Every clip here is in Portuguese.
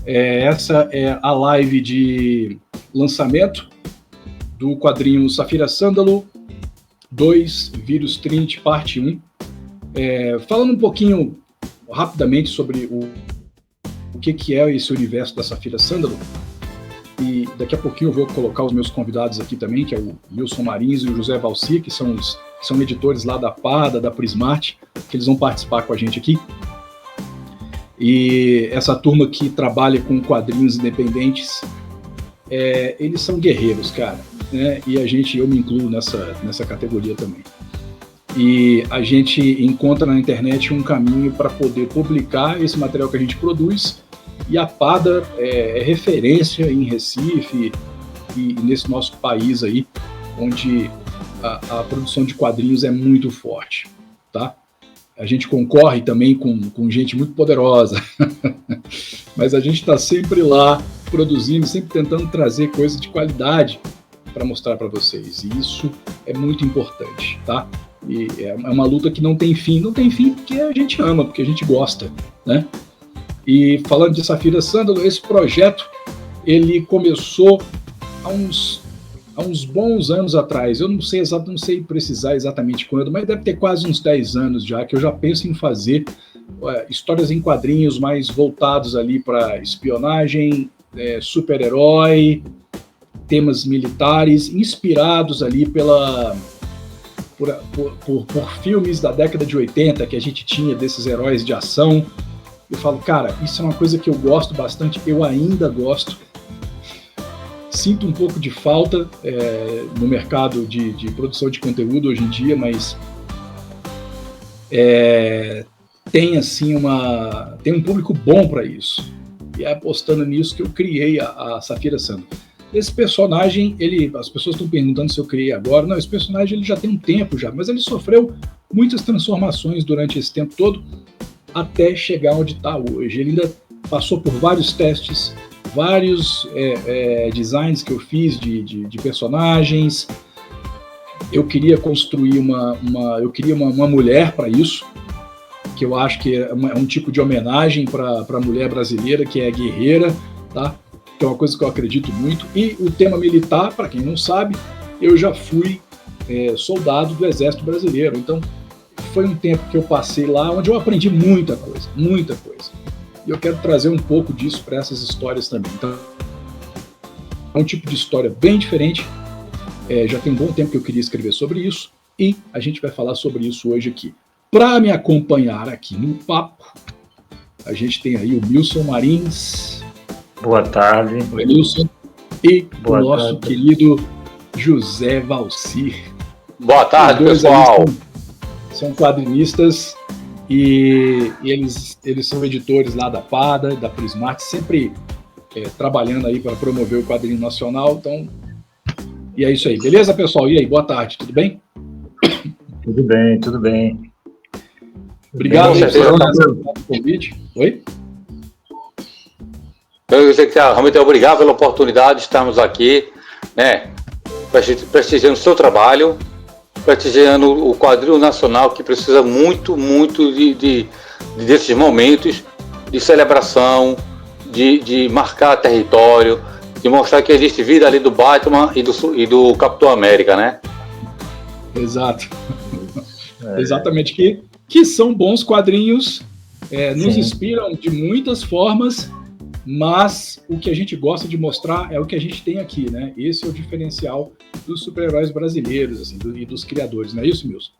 Essa é a live de lançamento do quadrinho Safira Sândalo 2, Vírus Trinity, parte 1. Falando um pouquinho rapidamente sobre o que é esse universo da Safira Sândalo, e daqui a pouquinho eu vou colocar os meus convidados aqui também, que é o Wilson Marins e o José Valci, que são editores lá da PADA, da Prismart, que eles vão participar com a gente aqui. E essa turma que trabalha com quadrinhos independentes, eles são guerreiros, cara, né? E eu me incluo nessa categoria também. E a gente encontra na internet um caminho para poder publicar esse material que a gente produz, e a PADA é referência em Recife e nesse nosso país aí, onde a produção de quadrinhos é muito forte, tá? A gente concorre também com gente muito poderosa, mas a gente está sempre lá produzindo, sempre tentando trazer coisas de qualidade para mostrar para vocês, e isso é muito importante, tá? E é uma luta que não tem fim porque a gente ama, porque a gente gosta, né? E falando de Safira Sândalo, esse projeto, ele começou há uns bons anos atrás. Eu não sei precisar exatamente quando, mas deve ter quase uns 10 anos já, que eu já penso em fazer histórias em quadrinhos mais voltados ali para espionagem, super-herói, temas militares, inspirados ali por filmes da década de 80 que a gente tinha desses heróis de ação. Eu falo, cara, isso é uma coisa que eu gosto bastante, eu ainda gosto. Sinto um pouco de falta no mercado de produção de conteúdo hoje em dia, mas tem um público bom para isso. E é apostando nisso que eu criei a Safira Sândalo. Esse personagem, as pessoas estão perguntando se eu criei agora. Não, esse personagem ele já tem um tempo já, mas ele sofreu muitas transformações durante esse tempo todo, até chegar onde está hoje. Ele ainda passou por vários testes, vários designs que eu fiz de personagens. Eu queria construir uma mulher para isso, que eu acho que é um tipo de homenagem para a mulher brasileira, que é guerreira, tá? Que é uma coisa que eu acredito muito. E o tema militar, para quem não sabe, eu já fui soldado do Exército Brasileiro, então foi um tempo que eu passei lá, onde eu aprendi muita coisa. E eu quero trazer um pouco disso para essas histórias também. Então, é um tipo de história bem diferente. Já tem um bom tempo que eu queria escrever sobre isso, e a gente vai falar sobre isso hoje aqui. Para me acompanhar aqui no papo, a gente tem aí o Wilson Marins. Boa tarde. Oi, Wilson. E o nosso querido José Valci. Boa tarde, pessoal. São quadrinistas e eles são editores lá da PADA, da Prismart, sempre trabalhando aí para promover o quadrinho nacional. Então, e é isso aí. Beleza, pessoal? E aí, boa tarde, tudo bem? Tudo bem. Obrigado pelo convite. Oi? Eu queria realmente obrigado pela oportunidade de estarmos aqui, né, prestigiando o seu trabalho, prestigiando o quadrinho nacional, que precisa muito desses momentos de celebração, de marcar território, de mostrar que existe vida ali do Batman e do Capitão América, né? Exato. Exatamente, que são bons quadrinhos, nos inspiram de muitas formas, mas o que a gente gosta de mostrar é o que a gente tem aqui, né? Esse é o diferencial dos super-heróis brasileiros, assim, e dos criadores, não é isso, Milson?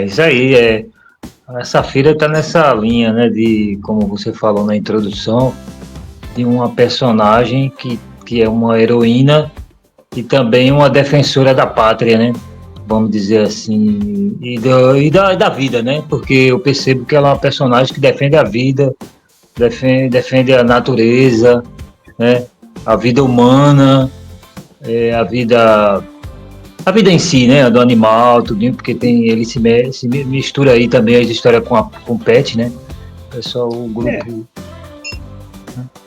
Isso aí, a Safira está nessa linha, né, de, como você falou na introdução, de uma personagem que é uma heroína e também uma defensora da pátria, né? Vamos dizer assim, e da vida, né? Porque eu percebo que ela é uma personagem que defende a vida, defende a natureza, né? A vida humana, a vida em si, né? Do animal, tudinho, porque ele se mistura aí também as histórias com o pet, né? O pessoal, o grupo.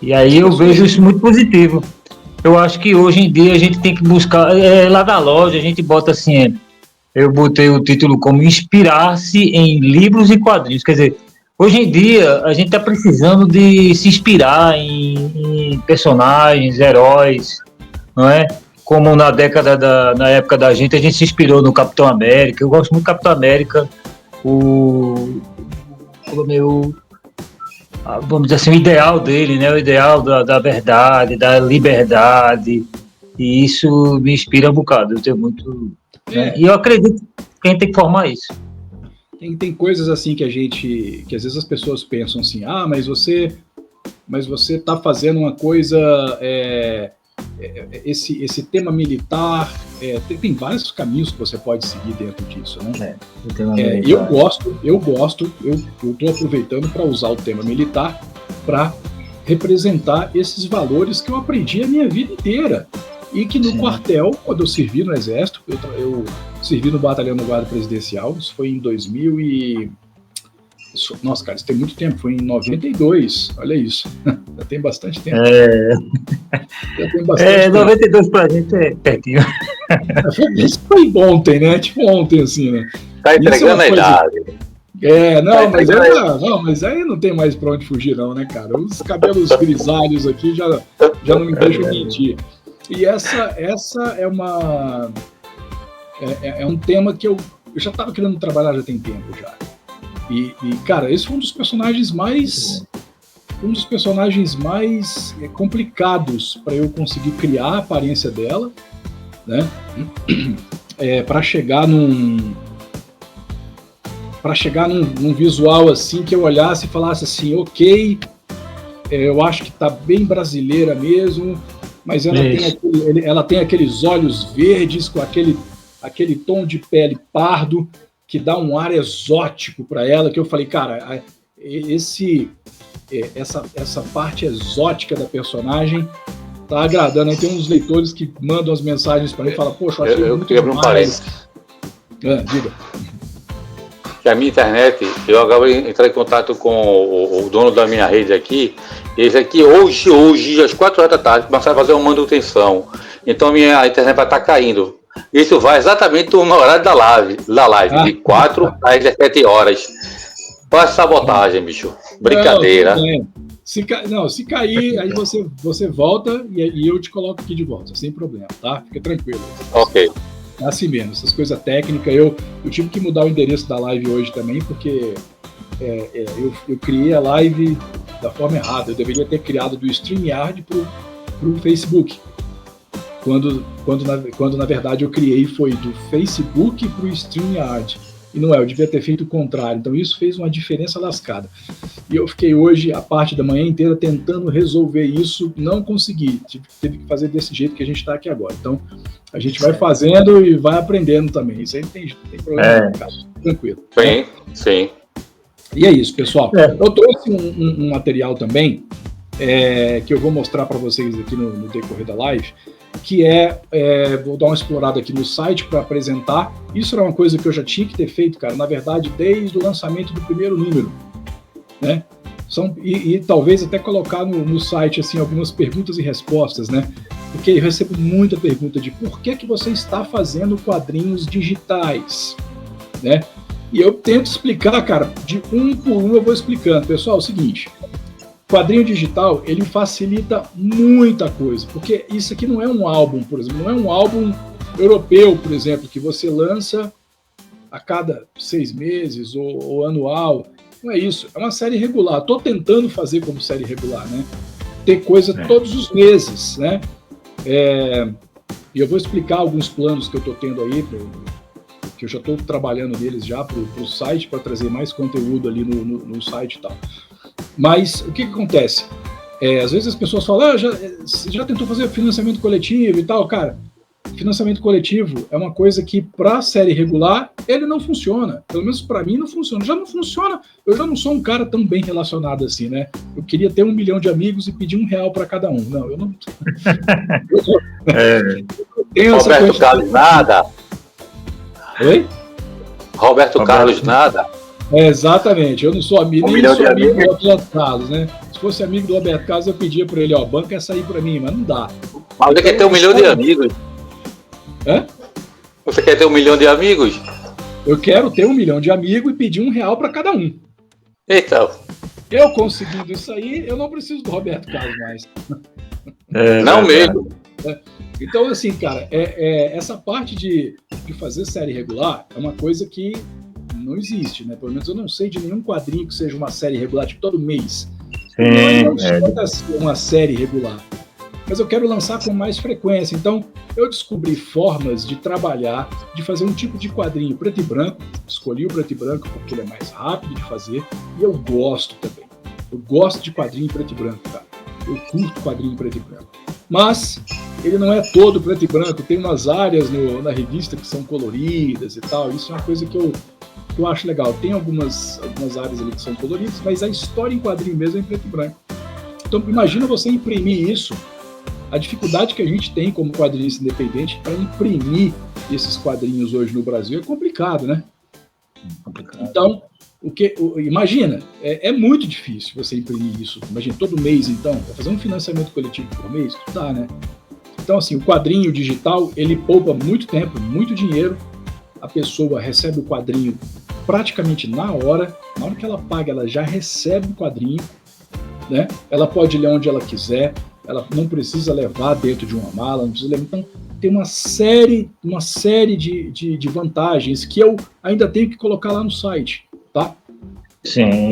E aí eu vejo isso muito positivo. Eu acho que hoje em dia a gente tem que buscar, lá da loja a gente bota assim, eu botei o título como inspirar-se em livros e quadrinhos, quer dizer, Hoje em dia, a gente está precisando de se inspirar em personagens, heróis, não é? Como na época da gente, a gente se inspirou no Capitão América. Eu gosto muito do Capitão América, vamos dizer assim, o ideal dele, né? O ideal da verdade, da liberdade. E isso me inspira um bocado. Eu tenho muito... Né? E eu acredito que a gente tem que formar isso. Tem coisas assim que às vezes as pessoas pensam assim, mas você está fazendo uma coisa, esse tema militar, tem vários caminhos que você pode seguir dentro disso, né? Eu estou aproveitando para usar o tema militar para representar esses valores que eu aprendi a minha vida inteira. E que no quartel, quando eu servi no Exército, eu servi no Batalhão da Guarda Presidencial, isso foi em 2000 e... Nossa, cara, isso tem muito tempo, foi em 92, olha isso, já tem bastante tempo. Já tem bastante tempo. 92 pra gente é pertinho. Isso foi ontem, né? Tipo ontem, assim, né? Tá entregando a idade. Mas aí não tem mais pra onde fugir não, né, cara? Os cabelos grisalhos aqui já não me deixam mentir. E essa é um tema que eu já estava querendo trabalhar já tem tempo já. E cara, esse foi um dos personagens mais complicados para eu conseguir criar a aparência dela, né? Para chegar num visual assim que eu olhasse e falasse assim, ok, eu acho que tá bem brasileira mesmo. Mas ela tem aqueles olhos verdes com aquele tom de pele pardo que dá um ar exótico para ela, que eu falei, cara, essa parte exótica da personagem tá agradando. Aí tem uns leitores que mandam as mensagens para mim e falam, poxa, eu queria abrir um parênteses. Diga. Que a minha internet, eu agora entrei em contato com o dono da minha rede aqui, eles aqui hoje, às 4 horas da tarde, começaram a fazer uma manutenção. Então a internet vai estar caindo. Isso vai exatamente no horário da live, de 4 às 17 horas. Faz sabotagem, bicho. Brincadeira. Se cair, aí você volta e eu te coloco aqui de volta, sem problema, tá? Fica tranquilo. Ok. É assim mesmo, essas coisas técnicas. Eu tive que mudar o endereço da live hoje também, porque eu criei a live da forma errada. Eu deveria ter criado do StreamYard pro Facebook. Quando na verdade eu criei foi do Facebook pro StreamYard. E não eu devia ter feito o contrário. Então isso fez uma diferença lascada. E eu fiquei hoje a parte da manhã inteira tentando resolver isso, não consegui. Teve que fazer desse jeito que a gente está aqui agora. Então a gente vai fazendo e vai aprendendo também. Isso aí não tem problema, cara. Tranquilo. Sim. E é isso, pessoal. Eu trouxe um material também que eu vou mostrar para vocês aqui no decorrer da live, que vou dar uma explorada aqui no site para apresentar. Isso era uma coisa que eu já tinha que ter feito, cara, na verdade, desde o lançamento do primeiro número, né? E talvez até colocar no site assim, algumas perguntas e respostas, né? Porque eu recebo muita pergunta de por que você está fazendo quadrinhos digitais, né? E eu tento explicar, cara, de um por um eu vou explicando. Pessoal, é o seguinte, quadrinho digital, ele facilita muita coisa, porque isso aqui não é um álbum, por exemplo, não é um álbum europeu, por exemplo, que você lança a cada 6 meses ou anual. Não é isso, é uma série regular. Estou tentando fazer como série regular, né? Ter coisa todos os meses, né? E eu vou explicar alguns planos que eu estou tendo aí, que eu já estou trabalhando neles já para o site, para trazer mais conteúdo ali no site e tal. Mas o que acontece? Às vezes as pessoas falam, você já tentou fazer financiamento coletivo e tal? Cara, financiamento coletivo é uma coisa que para série regular ele não funciona. Pelo menos para mim não funciona. Já não funciona. Eu já não sou um cara tão bem relacionado assim, né? Eu queria ter 1 milhão de amigos e pedir R$1 para cada um. Não, eu não. Roberto Carlos nada. Oi? Roberto Carlos nada. Exatamente, eu não sou amigo, nem sou amigo do Roberto Carlos, né? Se fosse amigo do Roberto Carlos, eu pedia para ele, banca essa aí para mim, mas não dá. Mas você quer ter 1 milhão de amigos? Você quer ter 1 milhão de amigos? Eu quero ter 1 milhão de amigos e pedir R$1 para cada um. Então. Eu conseguindo isso aí, eu não preciso do Roberto Carlos mais. Não mesmo. Então, assim, cara, essa parte de fazer série regular é uma coisa que não existe, né? Pelo menos eu não sei de nenhum quadrinho que seja uma série regular, tipo, todo mês. Não chega a ser uma série regular. Mas eu quero lançar com mais frequência. Então, eu descobri formas de trabalhar, de fazer um tipo de quadrinho preto e branco. Escolhi o preto e branco porque ele é mais rápido de fazer e eu gosto também. Eu gosto de quadrinho preto e branco, cara. Eu curto quadrinho preto e branco. Mas ele não é todo preto e branco. Tem umas áreas na revista que são coloridas e tal. Isso é uma coisa que eu acho legal. Tem algumas áreas ali que são coloridas, mas a história em quadrinho mesmo é em preto e branco. Então, imagina você imprimir isso. A dificuldade que a gente tem como quadrinista independente para imprimir esses quadrinhos hoje no Brasil é complicado, né? Então, imagina, é muito difícil você imprimir isso. Imagina, todo mês, então, para fazer um financiamento coletivo por mês, dá, né? Então, assim, o quadrinho digital, ele poupa muito tempo, muito dinheiro. A pessoa recebe o quadrinho praticamente na hora que ela paga, ela já recebe o quadrinho, né? Ela pode ler onde ela quiser, ela não precisa levar dentro de uma mala, não precisa levar. Então, tem uma série de vantagens que eu ainda tenho que colocar lá no site, tá? Sim.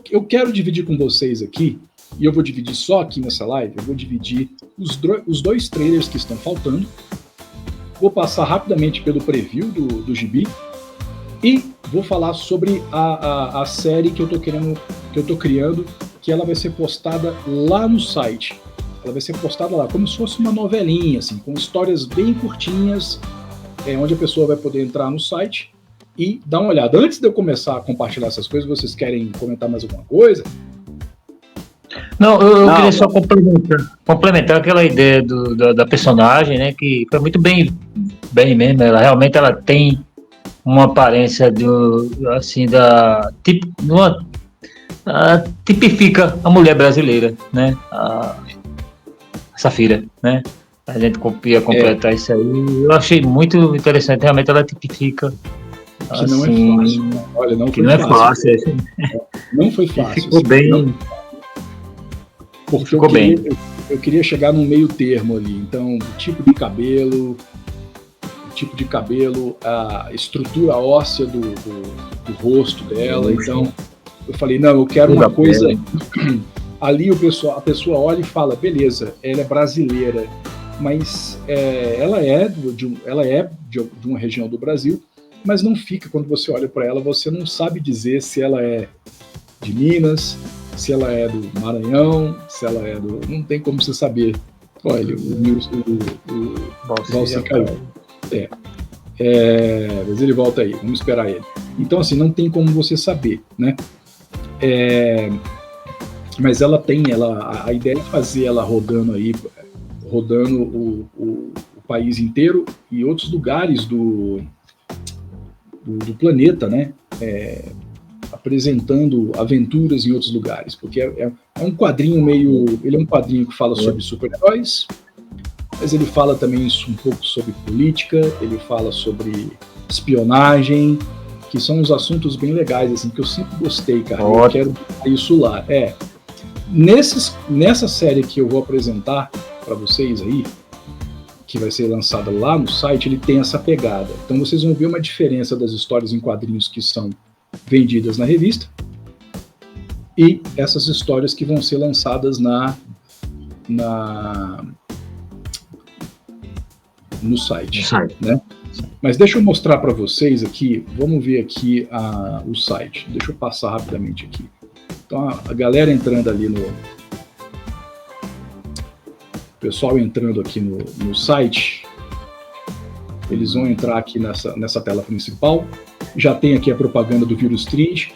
Eu quero dividir com vocês aqui, e eu vou dividir só aqui nessa live, eu vou dividir os 2 trailers que estão faltando, vou passar rapidamente pelo preview do gibi, e vou falar sobre a série que eu tô criando, que ela vai ser postada lá no site. Ela vai ser postada lá, como se fosse uma novelinha, assim, com histórias bem curtinhas, onde a pessoa vai poder entrar no site e dar uma olhada. Antes de eu começar a compartilhar essas coisas, vocês querem comentar mais alguma coisa? Não, eu queria só complementar aquela ideia da personagem, né, que foi muito bem mesmo. Ela tem uma aparência tipifica a mulher brasileira, né? A Safira, né? A gente ia completar isso aí. Eu achei muito interessante. Realmente ela tipifica. Que não é fácil. Olha, não foi fácil. Não foi fácil. Ficou bem. Porque eu queria chegar num meio termo ali. Então, o tipo de cabelo, a estrutura óssea do rosto dela. Então, eu falei, não, eu quero uma coisa... Ali a pessoa olha e fala, beleza, ela é brasileira, mas ela é de uma região do Brasil, mas não fica, quando você olha para ela, você não sabe dizer se ela é de Minas, se ela é do Maranhão, se ela é do... Não tem como você saber. Olha, o Valci caiu. Mas ele volta aí, vamos esperar ele. Então, assim, não tem como você saber, né? Mas ela tem, a ideia é fazer ela rodando o país inteiro e outros lugares do planeta, né? Apresentando aventuras em outros lugares, porque é um quadrinho ele é um quadrinho que fala sobre super-heróis, mas ele fala também um pouco sobre política, ele fala sobre espionagem, que são uns assuntos bem legais, assim, que eu sempre gostei, cara. Eu quero botar isso lá. Nessa série que eu vou apresentar para vocês aí, que vai ser lançada lá no site, ele tem essa pegada. Então vocês vão ver uma diferença das histórias em quadrinhos que são vendidas na revista e essas histórias que vão ser lançadas no site, né? Mas deixa eu mostrar para vocês aqui, vamos ver aqui o site. Deixa eu passar rapidamente aqui. Então a galera entrando ali o pessoal entrando aqui no site, eles vão entrar aqui nessa tela principal. Já tem aqui a propaganda do Vírus Trinity.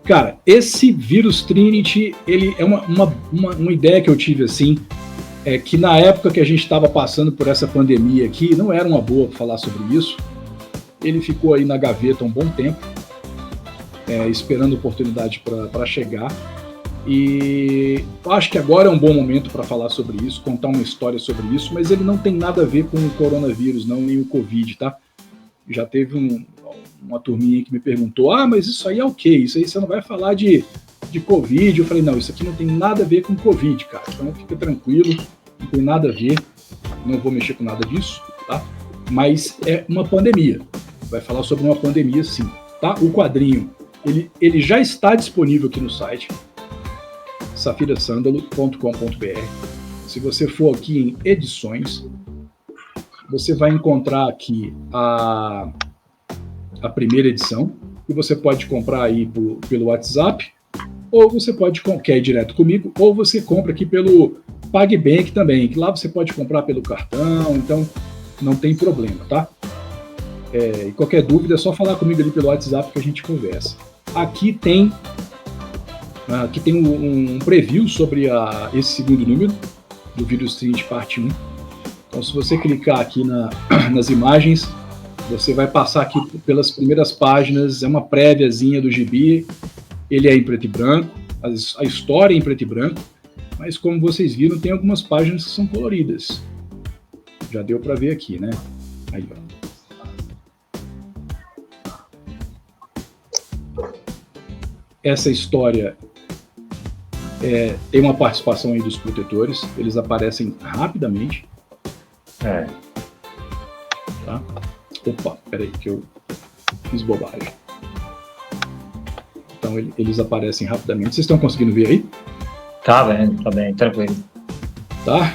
Cara, esse Vírus Trinity, ele é uma ideia que eu tive assim, que na época que a gente estava passando por essa pandemia aqui, não era uma boa falar sobre isso. Ele ficou aí na gaveta um bom tempo, esperando oportunidade para chegar. E acho que agora é um bom momento para falar sobre isso, contar uma história sobre isso, mas ele não tem nada a ver com o coronavírus, não, nem o Covid, tá? Já teve uma turminha que me perguntou, mas isso aí é o quê? Isso aí você não vai falar de Covid? Eu falei, não, isso aqui não tem nada a ver com Covid, cara. Então fica tranquilo, não tem nada a ver, não vou mexer com nada disso, tá? Mas é uma pandemia. Vai falar sobre uma pandemia, sim, tá? O quadrinho, ele já está disponível aqui no site, safirasandalo.com.br. Se você for aqui em edições, você vai encontrar aqui a primeira edição, e você pode comprar aí pelo WhatsApp, ou você pode, quer ir direto comigo, ou você compra aqui pelo PagBank também, que lá você pode comprar pelo cartão, então não tem problema, tá? E qualquer dúvida é só falar comigo ali pelo WhatsApp que a gente conversa. Aqui tem um preview sobre esse segundo número do Video Street parte 1. Então, se você clicar aqui nas imagens, você vai passar aqui pelas primeiras páginas, é uma préviazinha do gibi, ele é em preto e branco, a história é em preto e branco, mas como vocês viram, tem algumas páginas que são coloridas. Já deu para ver aqui, né? Aí, ó. Essa história tem uma participação aí dos protetores, eles aparecem rapidamente. Tá? Opa, peraí que eu fiz bobagem. Então eles aparecem rapidamente. Vocês estão conseguindo ver aí? Tá bem, tranquilo. Tá?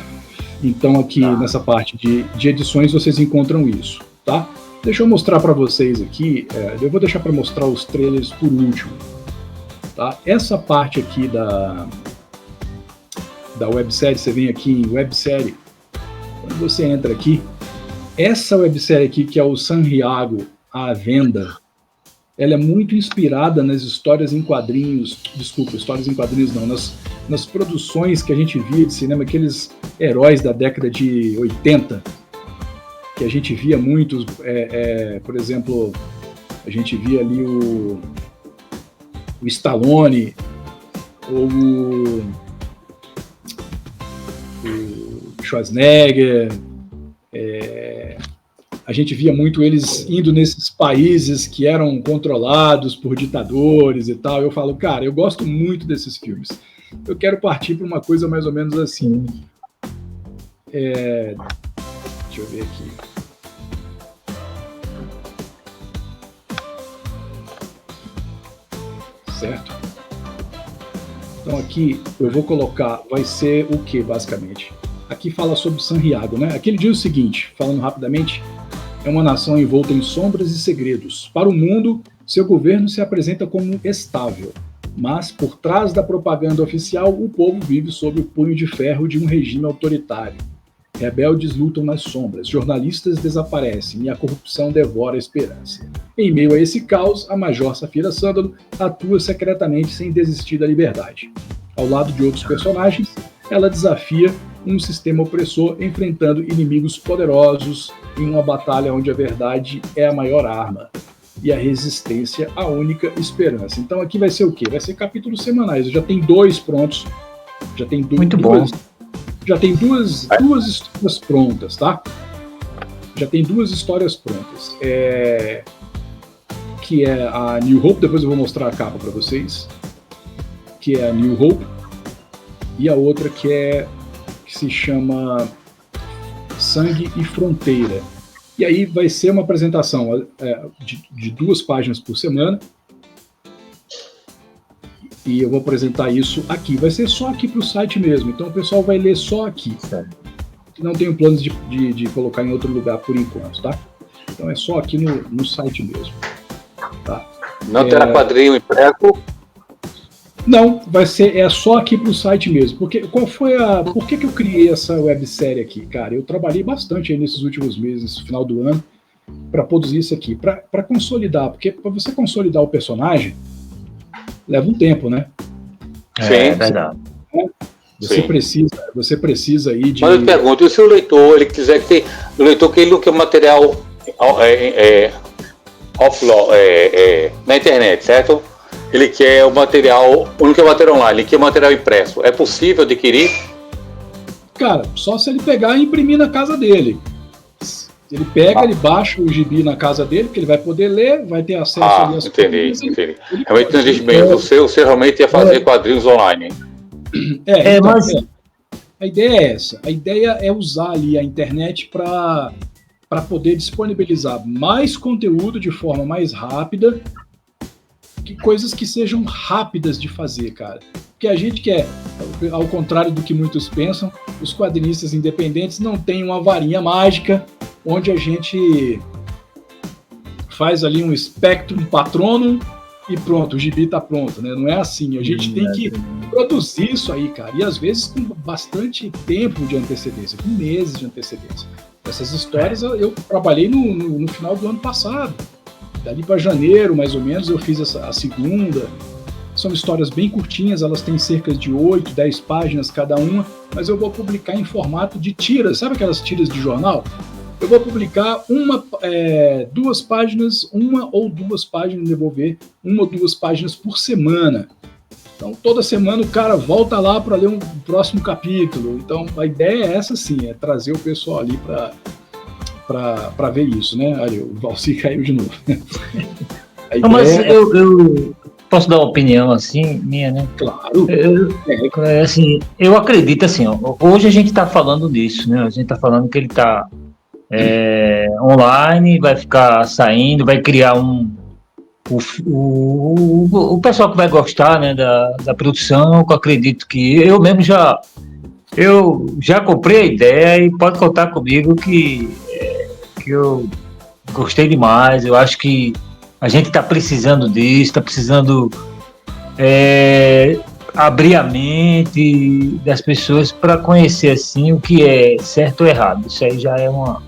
Então aqui nessa parte de edições vocês encontram isso, tá? Deixa eu mostrar para vocês aqui, eu vou deixar para mostrar os trailers por último. Tá? Essa parte aqui da websérie, você vem aqui em websérie, quando você entra aqui, essa websérie aqui, que é o Sanriago à Venda, ela é muito inspirada nas histórias em quadrinhos, nas produções que a gente via de cinema, aqueles heróis da década de 80, que a gente via muitos, por exemplo, a gente via ali o Stallone, ou o Schwarzenegger, a gente via muito eles indo nesses países que eram controlados por ditadores e tal. Eu falo, cara, eu gosto muito desses filmes. Eu quero partir para uma coisa mais ou menos assim. Deixa eu ver aqui. Certo? Então aqui eu vou colocar, vai ser o que basicamente? Aqui fala sobre Sanriago, né? Aqui ele diz o seguinte, falando rapidamente, é uma nação envolta em sombras e segredos. Para o mundo, seu governo se apresenta como estável, mas por trás da propaganda oficial, o povo vive sob o punho de ferro de um regime autoritário. Rebeldes lutam nas sombras, jornalistas desaparecem e a corrupção devora a esperança. Em meio a esse caos, a Major Safira Sandalo atua secretamente sem desistir da liberdade. Ao lado de outros personagens, ela desafia um sistema opressor enfrentando inimigos poderosos em uma batalha onde a verdade é a maior arma e a resistência a única esperança. Então aqui vai ser o quê? Vai ser capítulos semanais. Eu já tenho 2 prontos. Já tem Muito bom. Já tem duas histórias prontas, tá? Já tem 2 histórias prontas. Que é a New Hope, depois eu vou mostrar a capa para vocês. Que é a New Hope. E a outra que se chama Sangue e Fronteira. E aí vai ser uma apresentação de 2 páginas por semana. E eu vou apresentar isso aqui. Vai ser só aqui para o site mesmo. Então o pessoal vai ler só aqui. Não tenho planos de colocar em outro lugar por enquanto, tá? Então é só aqui no site mesmo. Tá? Não terá quadrinho impresso? Não, vai ser só aqui para o site mesmo. Por que eu criei essa websérie aqui, cara? Eu trabalhei bastante aí nesses últimos meses, no final do ano, para produzir isso aqui, para consolidar. Porque para você consolidar o personagem, leva um tempo, né? Sim, é verdade. Você precisa aí de... Mas eu te pergunto, e se o leitor, ele quiser que tem... O leitor que ele não quer material na internet, certo? Ele quer o material, não quer o material online, ele quer o material impresso. É possível adquirir? Cara, só se ele pegar e imprimir na casa dele. Ele pega, ele baixa o gibi na casa dele, que ele vai poder ler, vai ter acesso ali às coisas. Entendi. Realmente não existe bem. Você realmente ia fazer quadrinhos online. Mas a ideia é essa. A ideia é usar ali a internet para poder disponibilizar mais conteúdo de forma mais rápida, coisas que sejam rápidas de fazer, cara. Porque a gente quer, ao contrário do que muitos pensam, os quadrinistas independentes não têm uma varinha mágica onde a gente faz ali um Spectrum Patronum e pronto, o gibi tá pronto, né? Não é assim. A gente tem que produzir isso aí, cara. E às vezes com bastante tempo de antecedência, com meses de antecedência. Essas histórias eu trabalhei no final do ano passado. Dali para janeiro, mais ou menos, eu fiz a segunda. São histórias bem curtinhas, elas têm cerca de 8, 10 páginas cada uma, mas eu vou publicar em formato de tiras. Sabe aquelas tiras de jornal? Eu vou publicar uma ou duas páginas, eu vou ver, 1 ou 2 páginas por semana. Então, toda semana o cara volta lá para ler um próximo capítulo. Então, a ideia é essa sim, é trazer o pessoal ali para ver isso, né? Olha, o Valci caiu de novo. Mas eu posso dar uma opinião assim, minha, né? Claro. Eu acredito assim, hoje a gente está falando disso, né? A gente está falando que ele está online, vai ficar saindo, vai criar o pessoal que vai gostar, né, da produção, que eu acredito que eu mesmo já comprei a ideia e pode contar comigo que eu gostei demais. Eu acho que a gente está precisando disso, está precisando abrir a mente das pessoas para conhecer assim o que é certo ou errado. Isso aí já é uma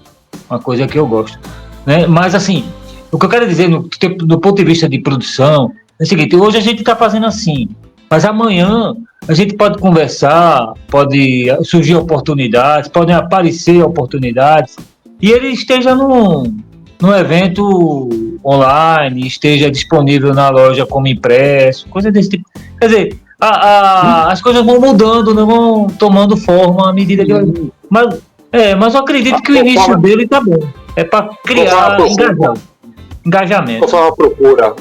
coisa que eu gosto, né? Mas assim, o que eu quero dizer do ponto de vista de produção é o seguinte: hoje a gente está fazendo assim, mas amanhã a gente pode conversar, pode surgir oportunidades, podem aparecer oportunidades, e ele esteja num evento online, esteja disponível na loja como impresso, coisa desse tipo. Quer dizer, as coisas vão mudando, né, vão tomando forma à medida que... Mas eu acredito que o início dele está bom. É para criar engajamento.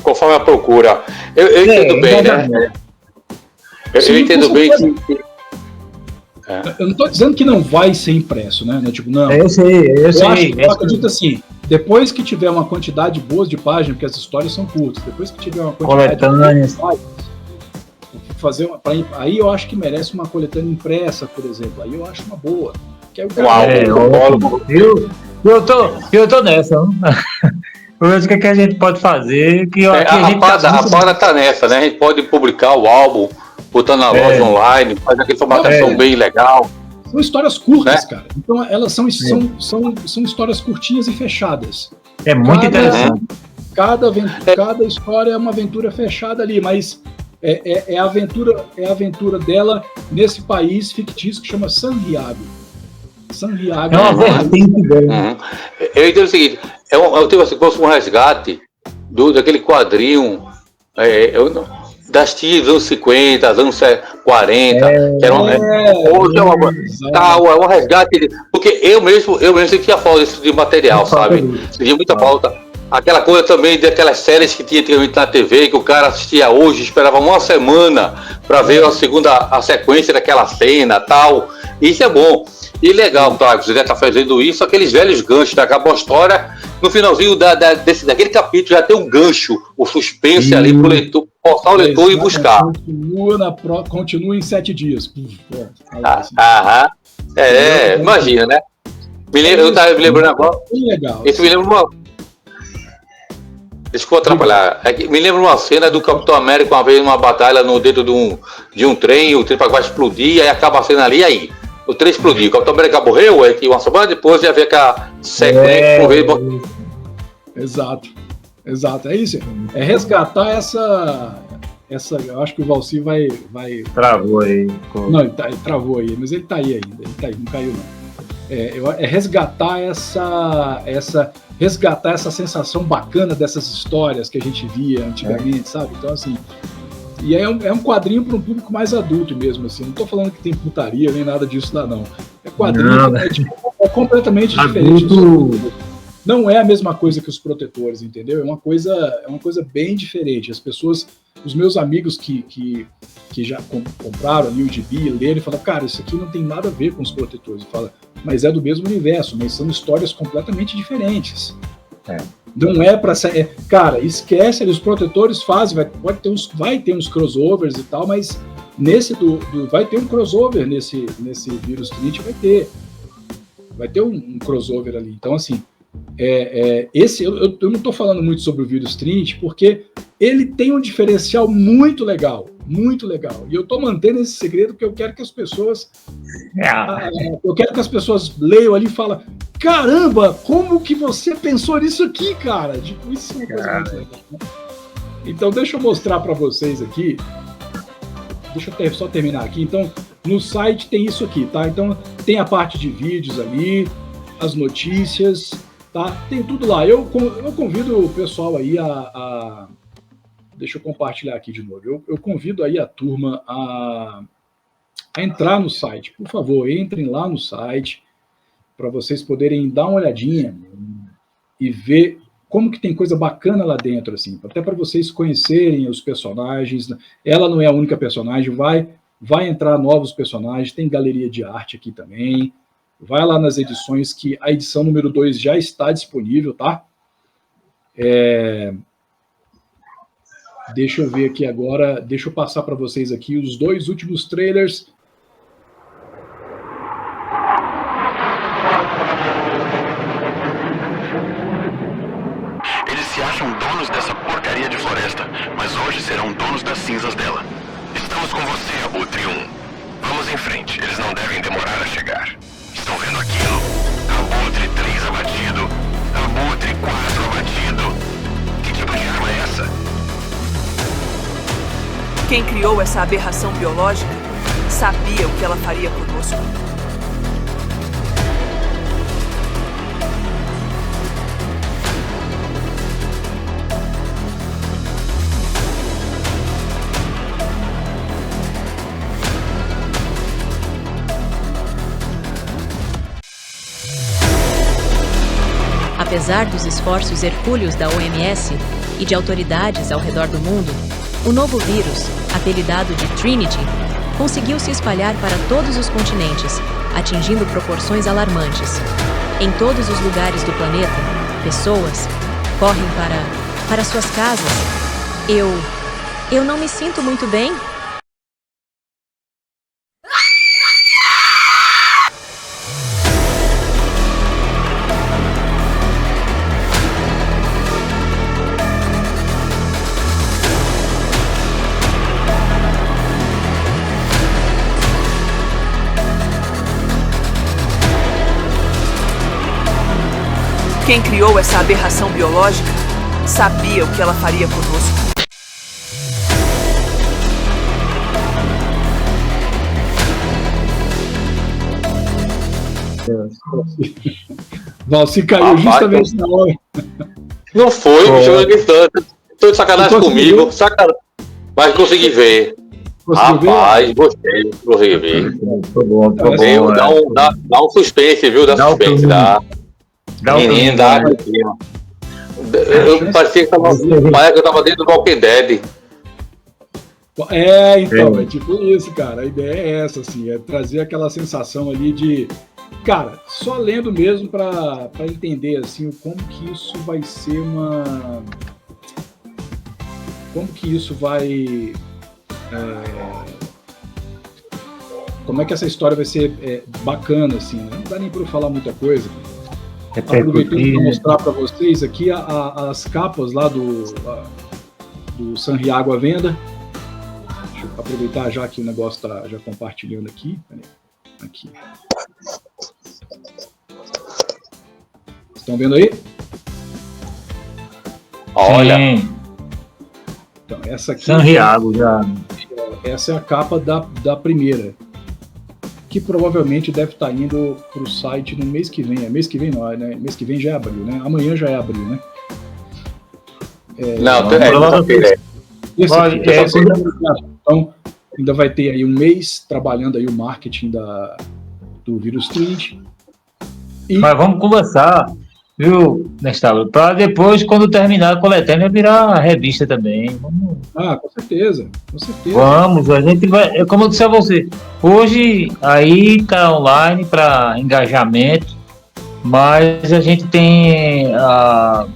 Conforme a procura. Eu entendo bem, né? Eu entendo bem que... Eu não estou dizendo que não vai ser impresso, né? Tipo, não. Eu sei. Eu acredito assim, depois que tiver uma quantidade boa de páginas, porque as histórias são curtas, depois que tiver uma quantidade boa de páginas, aí eu acho que merece uma coletânea impressa, por exemplo. Aí eu acho uma boa. Que é eu tô nessa. Eu acho que a gente pode fazer. A parada tá nessa, né? A gente pode publicar o álbum, botar na loja online, fazer aquela formatação bem legal. São histórias curtas, né, cara. Então elas são histórias curtinhas e fechadas. É muito interessante. Cada história é uma aventura fechada ali, mas é a aventura dela nesse país fictício que chama Santiago. É uma vertente dela. Eu entendo o seguinte: eu tenho assim, como um resgate daquele quadrinho das tiras dos anos 50, dos anos 40, que era um resgate, porque eu mesmo sentia falta desse tipo de material, sabe? Sentia muita falta. Aquela coisa também daquelas séries que tinha antigamente na TV, que o cara assistia hoje, esperava uma semana para ver a sequência daquela cena tal. Isso é bom. E legal, tá? Você está fazendo isso, aqueles velhos ganchos, acabou a história, no finalzinho daquele capítulo já tem um gancho, o suspense ali para o leitor, forçar o leitor e buscar. Continua em 7 dias. Imagina, né? Eu estava me lembrando agora. Legal. Isso me lembra uma. Desculpa atrapalhar. Me lembra uma cena do Capitão América uma vez numa batalha no dentro de um trem, o trem vai explodir, aí acaba a cena ali, e aí? O trem explodiu, o Capitão América morreu, aí uma semana depois já vê aquela sequência. Exato. É isso. É resgatar essa. Eu acho que o Valci vai. Travou aí. Não, ele travou aí, mas ele tá aí ainda. Ele tá aí, não caiu não. É resgatar essa sensação bacana dessas histórias que a gente via antigamente, sabe? Então, assim. E é um quadrinho para um público mais adulto mesmo, assim. Não tô falando que tem putaria nem nada disso lá, não. É quadrinho, é completamente diferente. não é a mesma coisa que os protetores, entendeu? É uma coisa bem diferente. As pessoas, os meus amigos que já compraram ali o gibi, leram e falaram, cara, isso aqui não tem nada a ver com os protetores. E fala, mas é do mesmo universo, mas são histórias completamente diferentes. Não é para ser. Cara, esquece, os protetores fazem, vai ter uns crossovers e tal, mas vai ter um crossover nesse Virus 30, vai ter um crossover ali. Então, assim, eu não estou falando muito sobre o Virus 30 porque ele tem um diferencial muito legal. E eu estou mantendo esse segredo porque eu quero que as pessoas leiam ali e falem, caramba, como que você pensou nisso aqui, cara? Tipo, isso é uma coisa muito legal. Né? Então, deixa eu mostrar para vocês aqui. Deixa eu só terminar aqui. Então, no site tem isso aqui, tá? Então, tem a parte de vídeos ali, as notícias, tá? Tem tudo lá. Eu convido o pessoal aí a deixa eu compartilhar aqui de novo. Eu convido aí a turma a entrar no site. Por favor, entrem lá no site para vocês poderem dar uma olhadinha e ver como que tem coisa bacana lá dentro, assim, até para vocês conhecerem os personagens. Ela não é a única personagem, vai entrar novos personagens, tem galeria de arte aqui também. Vai lá nas edições, que a edição número 2 já está disponível, tá? Deixa eu ver aqui agora, deixa eu passar para vocês aqui os 2 últimos trailers. Eles se acham donos dessa porcaria de floresta, mas hoje serão donos das cinzas dela. Estamos com você, Abutre 1. Vamos em frente, eles não devem demorar a chegar. Estão vendo aquilo? Abutre 3 abatido, Abutre 4 abatido. Que tipo de arma é essa? Quem criou essa aberração biológica sabia o que ela faria conosco. Apesar dos esforços hercúleos da OMS e de autoridades ao redor do mundo, o novo vírus, apelidado de Trinity, conseguiu se espalhar para todos os continentes, atingindo proporções alarmantes. Em todos os lugares do planeta, pessoas correm para suas casas. Eu não me sinto muito bem. Quem criou essa aberração biológica sabia o que ela faria conosco. Valci caiu justamente na hora. Não foi, estou de sacanagem comigo, mas consegui ver. Rapaz, gostei, consegui ver. Dá um suspense, viu? Dá suspense, dá. Menino, dá. Eu parecia que eu tava dentro do Walking Dead. Então, é tipo isso, cara. A ideia é essa, assim, é trazer aquela sensação ali de, cara, só lendo mesmo para entender, assim, como que isso vai ser como que isso vai... como é que essa história vai ser bacana, assim, né? Não dá nem para eu falar muita coisa. Aproveitando para mostrar para vocês aqui as capas lá do Sanriago à venda. Deixa eu aproveitar já que o negócio está já compartilhando aqui. Aqui. Estão vendo aí? Olha. Então, essa aqui. Sanriago já. Essa é a capa da primeira, que provavelmente deve estar indo para o site no mês que vem. Mês que vem não, né? Mês que vem já é abril, né? Amanhã já é abril, né? Então, ainda vai ter aí um mês trabalhando aí o marketing do Virus 30. Mas vamos conversar. viu, Nestável? Para depois, quando terminar a coletânea, virar a revista também. Com certeza, com certeza. Vamos, a gente vai, como eu disse a você, hoje aí está online para engajamento, mas a gente tem a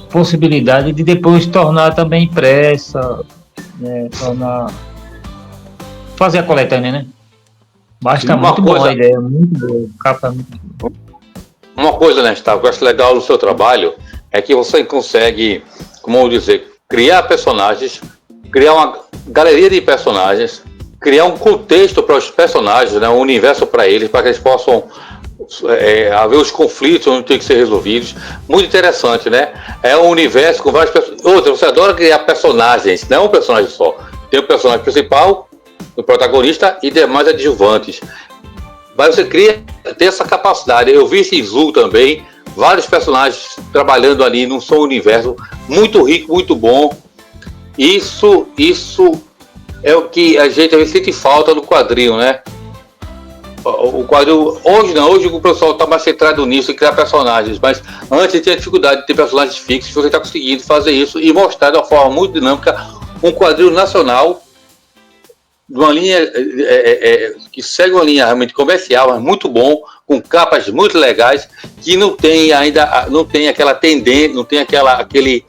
possibilidade de depois tornar também impressa, né, fazer a coletânea, né? Mas está muito boa a ideia, muito boa, capa muito boa. Uma coisa, né, Gustavo, que eu acho legal no seu trabalho é que você consegue, como eu dizer, criar personagens, criar uma galeria de personagens, criar um contexto para os personagens, né, um universo para eles, para que eles possam haver os conflitos onde tem que ser resolvidos. Muito interessante, né? É um universo com vários personagens. Outra, você adora criar personagens, não um personagem só. Tem o personagem principal, o protagonista e demais adjuvantes. Mas você tem essa capacidade. Eu vi em Zul também, vários personagens trabalhando ali num só universo muito rico, muito bom. Isso é o que a gente sente falta no quadrinho, né? O quadrinho, hoje o pessoal está mais centrado nisso, em criar personagens, mas antes tinha dificuldade de ter personagens fixos. Você está conseguindo fazer isso e mostrar de uma forma muito dinâmica um quadrinho nacional, de uma linha que segue uma linha realmente comercial, mas muito bom, com capas muito legais, que não tem aquela tendência, não tem aquele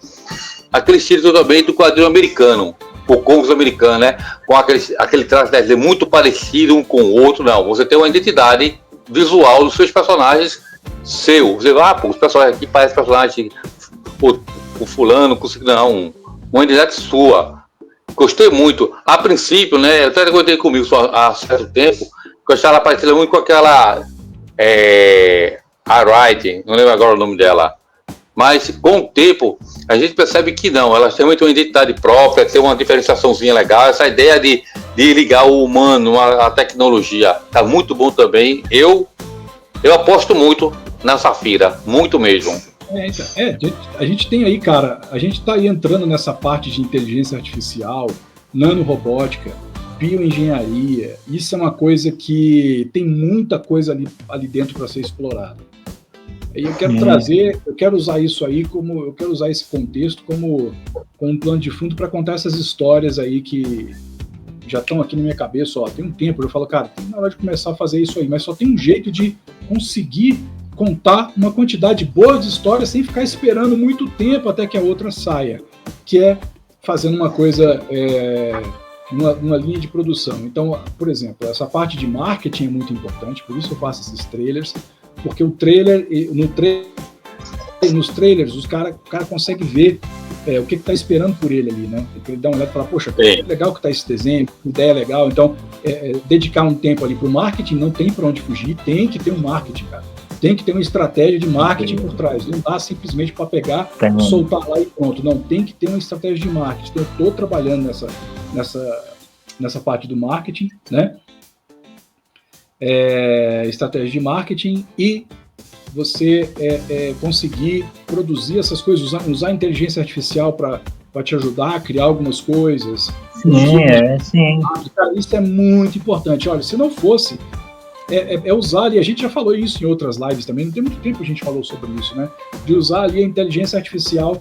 estilo também do quadrinho americano, o Comics americano, né? Com aquele traço muito parecido um com o outro. Não, você tem uma identidade visual dos seus personagens seu. Você vai, os personagens aqui parecem personagens o fulano, não, uma identidade sua. Gostei muito. A princípio, né? Eu até contei comigo há certo tempo, que eu estava parecendo muito com aquela a Wright, não lembro agora o nome dela. Mas com o tempo, a gente percebe que não, elas têm muito uma identidade própria, tem uma diferenciaçãozinha legal. Essa ideia de ligar o humano à tecnologia está muito bom também. Eu aposto muito na Safira, muito mesmo. A gente tem aí, cara, a gente está aí entrando nessa parte de inteligência artificial, nanorobótica, bioengenharia. Isso é uma coisa que tem muita coisa ali dentro para ser explorada. E eu quero usar isso aí eu quero usar esse contexto como um plano de fundo para contar essas histórias aí que já estão aqui na minha cabeça, tem um tempo, eu falo, cara, tem na hora de começar a fazer isso aí, mas só tem um jeito de conseguir contar uma quantidade boa de histórias sem ficar esperando muito tempo até que a outra saia, que é fazendo uma coisa, numa linha de produção. Então, por exemplo, essa parte de marketing é muito importante, por isso eu faço esses trailers, porque nos trailers o cara consegue ver o que está esperando por ele ali, né? Ele dá uma olhada e fala, poxa, que legal que está esse desenho, que ideia legal. Então, dedicar um tempo ali para o marketing, não tem para onde fugir, tem que ter um marketing, cara. Tem que ter uma estratégia de marketing por trás. Não dá simplesmente para pegar, soltar lá e pronto. Não, tem que ter uma estratégia de marketing. Então, eu estou trabalhando nessa parte do marketing, né? Estratégia de marketing e você conseguir produzir essas coisas, usar a inteligência artificial para te ajudar a criar algumas coisas. Sim. Isso é muito importante. Olha, se não fosse, usar ali, a gente já falou isso em outras lives também, não tem muito tempo que a gente falou sobre isso, né? De usar ali a inteligência artificial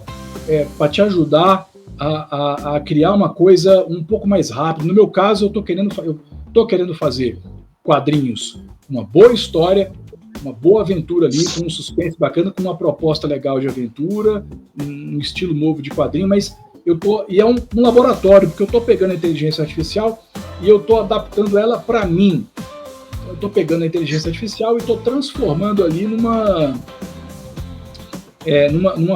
para te ajudar a criar uma coisa um pouco mais rápido. No meu caso, eu tô querendo fazer quadrinhos, uma boa história, uma boa aventura ali, com um suspense bacana, com uma proposta legal de aventura, um estilo novo de quadrinho, mas é um laboratório, porque eu estou pegando a inteligência artificial e eu estou adaptando ela para mim. Eu estou pegando a inteligência artificial e estou transformando ali numa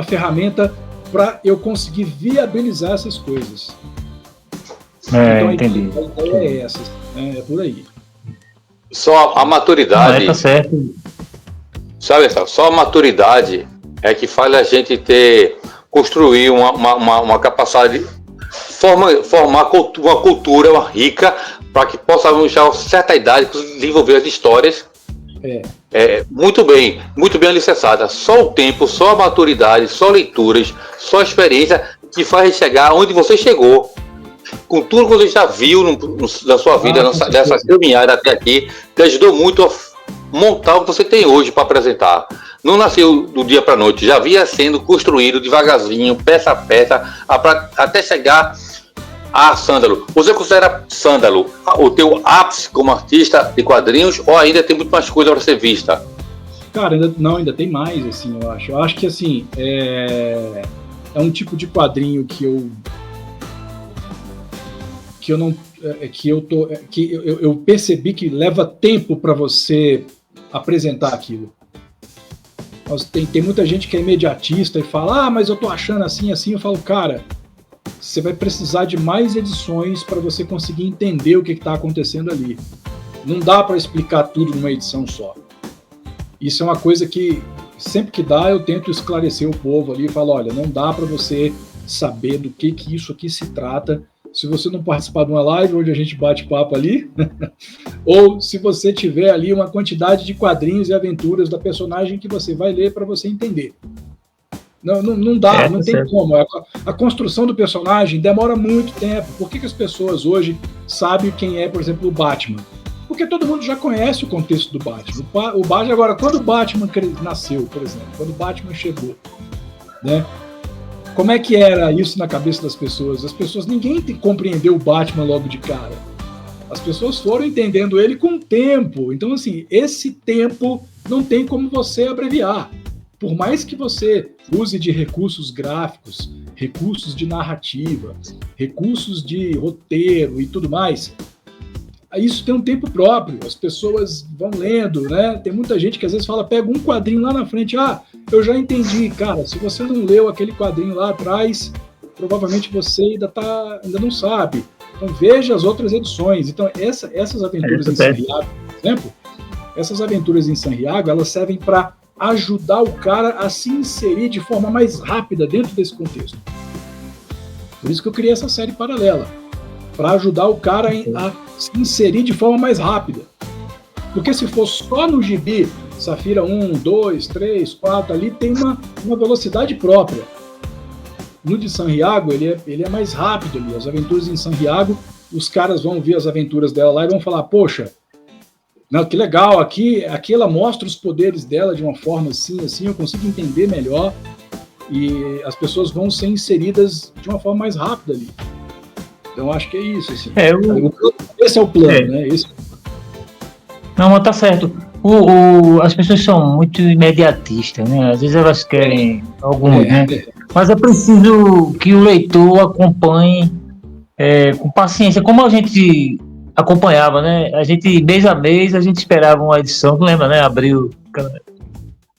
ferramenta para eu conseguir viabilizar essas coisas. Então, entendi. A ideia é essa, é por aí. Só a maturidade. Tá certo. Sabe, só a maturidade é que faz a gente construir uma capacidade, formar uma cultura rica para que possamos, já a certa idade, desenvolver as histórias muito bem alicerçada. Só o tempo, só a maturidade, só leituras, só a experiência que faz chegar onde você chegou. Com tudo que você já viu na sua vida, nessa caminhada até aqui, que ajudou muito montar o que você tem hoje para apresentar. Não nasceu do dia para a noite, já vinha sendo construído devagarzinho, peça a peça, até chegar a Sândalo. Você considera Sândalo o teu ápice como artista de quadrinhos ou ainda tem muito mais coisa para ser vista? Cara, ainda tem mais, assim, eu acho. Eu acho que, assim, é um tipo de quadrinho que eu percebi que leva tempo para você apresentar aquilo. Tem muita gente que é imediatista e fala, mas eu tô achando assim. Eu falo, cara, você vai precisar de mais edições para você conseguir entender o que está acontecendo ali. Não dá para explicar tudo numa edição só. Isso é uma coisa que, sempre que dá, eu tento esclarecer o povo ali e falo, olha, não dá para você saber do que isso aqui se trata se você não participar de uma live onde a gente bate papo ali, ou se você tiver ali uma quantidade de quadrinhos e aventuras da personagem que você vai ler para você entender. Não dá, não tem como. A construção do personagem demora muito tempo. Por que as pessoas hoje sabem quem é, por exemplo, o Batman? Porque todo mundo já conhece o contexto do Batman. O Batman, agora, quando o Batman nasceu, por exemplo, quando o Batman chegou, né? Como é que era isso na cabeça das pessoas? Ninguém compreendeu o Batman logo de cara. As pessoas foram entendendo ele com o tempo. Então, assim, esse tempo não tem como você abreviar. Por mais que você use de recursos gráficos, recursos de narrativa, recursos de roteiro e tudo mais, isso tem um tempo próprio. As pessoas vão lendo, né? Tem muita gente que às vezes fala, pega um quadrinho lá na frente, eu já entendi. Cara, se você não leu aquele quadrinho lá atrás, provavelmente você ainda não sabe. Então veja as outras edições. Então essas aventuras em Sanriago, por exemplo, elas servem para ajudar o cara a se inserir de forma mais rápida dentro desse contexto. Por isso que eu criei essa série paralela, para ajudar o cara a se inserir de forma mais rápida. Porque se for só no gibi, Safira 1, 2, 3, 4, ali tem uma velocidade própria. No de Sanriago, ele é mais rápido ali. As aventuras em Sanriago, os caras vão ver as aventuras dela lá e vão falar, poxa, não, que legal, aqui ela mostra os poderes dela de uma forma assim, eu consigo entender melhor, e as pessoas vão ser inseridas de uma forma mais rápida ali. Então, acho que é isso. Assim. Esse é o plano, né? Não, mas tá certo. As pessoas são muito imediatistas, né? Às vezes elas querem alguns, né? Mas é preciso que o leitor acompanhe com paciência, como a gente acompanhava, né? A gente, mês a mês, a gente esperava uma edição, tu lembra, né? Abriu